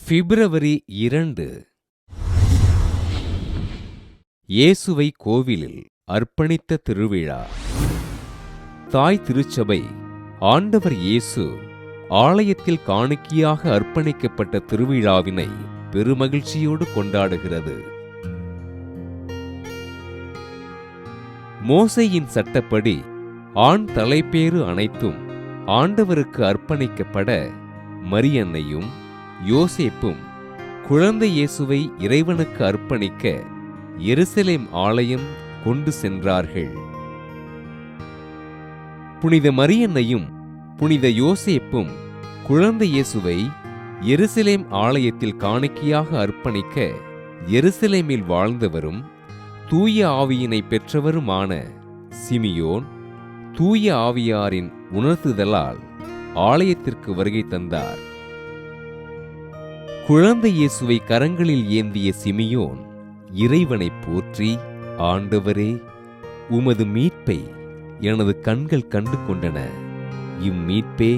பிப்ரவரி 2. இயேசுவை கோவிலில் அர்ப்பணித்த திருவிழா. தாய் திருச்சபை ஆண்டவர் இயேசு ஆலயத்தில் காணிக்கையாக அர்ப்பணிக்கப்பட்ட திருவிழாவினை பெருமகிழ்ச்சியோடு கொண்டாடுகிறது. மோசேயின் சட்டப்படி ஆண் தலைப்பேறு அனைத்தும் ஆண்டவருக்கு அர்ப்பணிக்கப்பட மரியன்னையும் யோசேப்பும் குழந்தை இயேசுவை இறைவனுக்கு அர்ப்பணிக்க எருசலேம் ஆலயம் கொண்டு சென்றார்கள். புனித மரியன்னையும் புனித யோசேப்பும் குழந்தை இயேசுவை எருசலேம் ஆலயத்தில் காணிக்கையாக அர்ப்பணிக்க எருசலேமில் வாழ்ந்தவரும் தூய ஆவியினை பெற்றவருமான சிமியோன் தூய ஆவியாரின் உணர்த்துதலால் ஆலயத்திற்கு வருகை தந்தார். குழந்தை இயேசுவை கரங்களில் ஏந்திய சிமியோன் இறைவனை போற்றி, ஆண்டவரே, உமது மீட்பை எனது கண்கள் கண்டு கொண்டன. இம்மீட்பே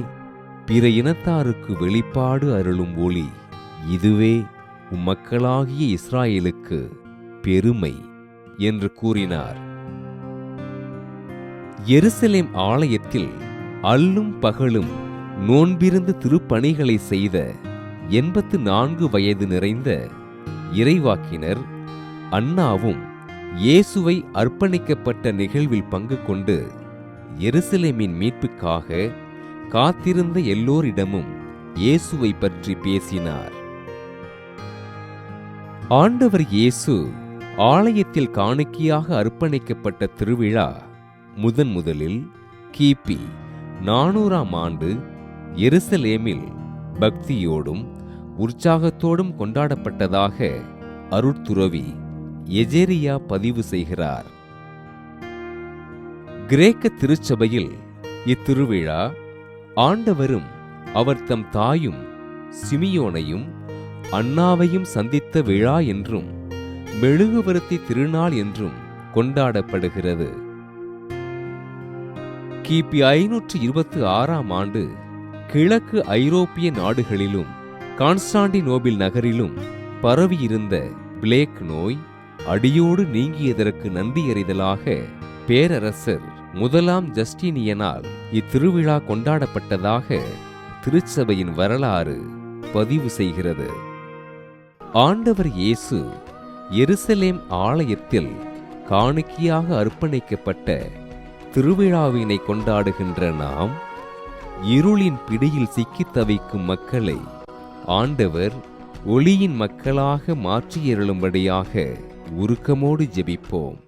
பிற இனத்தாருக்கு வெளிப்பாடு அருளும் ஒளி. இதுவே உம்மக்களாகிய இஸ்ராயேலுக்கு பெருமை என்று கூறினார். எருசலேம் ஆலயத்தில் அல்லும் பகலும் நோன்பிருந்து திருப்பணிகளை செய்த 84 வயது நிறைந்த இறைவாக்கினர் அன்னாவும் இயேசுவை அர்ப்பணிக்கப்பட்ட நிகழ்வில் பங்கு கொண்டு எருசலேமின் மீட்புக்காக காத்திருந்த எல்லோரிடமும் இயேசுவை பற்றி பேசினார். ஆண்டவர் இயேசு ஆலயத்தில் காணிக்கையாக அர்ப்பணிக்கப்பட்ட திருவிழா முதலில் கிபி 400ஆம் ஆண்டு எருசலேமில் பக்தியோடும் உற்சாகத்தோடும் கொண்டாடப்பட்டதாக அருட்துறவி எஜேரியா பதிவு செய்கிறார். கிரேக்க திருச்சபையில் இத்திருவிழா ஆண்டவரும் அவர் தம் தாயும் சிமியோனையும் அன்னாவையும் சந்தித்த விழா என்றும் மெழுகுவர்த்தி திருநாள் என்றும் கொண்டாடப்படுகிறது. கிபி 526ஆம் ஆண்டு கிழக்கு ஐரோப்பிய நாடுகளிலும் கான்ஸ்டாண்டினோபில் நகரிலும் பரவியிருந்த பிளேக் நோய் அடியோடு நீங்கியதற்கு நன்றியறிதலாக பேரரசர் 1ஆம் ஜஸ்டினியனால் இத்திருவிழா கொண்டாடப்பட்டதாக திருச்சபையின் வரலாறு பதிவு செய்கிறது. ஆண்டவர் இயேசு எருசலேம் ஆலயத்தில் காணிக்கையாக அர்ப்பணிக்கப்பட்ட திருவிழாவினை கொண்டாடுகின்ற நாம் இருளின் பிடியில் சிக்கித் தவிக்கும் மக்களை ஆண்டவர் ஒளியின் மக்களாக மாற்றியருளும்படியாக உருக்கமோடு ஜெபிப்போம்.